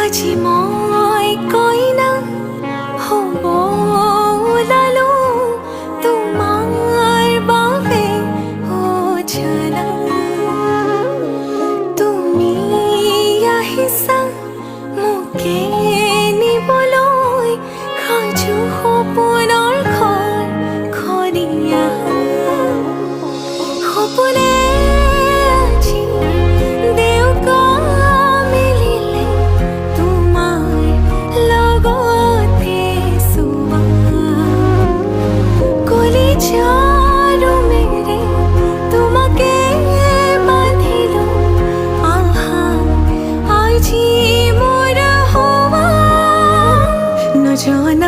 আজি মই কইনা হ'ব ওলালো তোমাৰ বাবে অ জানা তুমি আহিছা মোকে নিবলৈ সাজু সপোনৰ ঘৰ খনিয়া সপোনে আজি দেউকা মিলিলে তোমাৰ লগতে চুবা কলিজাৰো মেৰে তোমাকে বান্ধিলো আহা আজি মোৰ হোৱা নজনা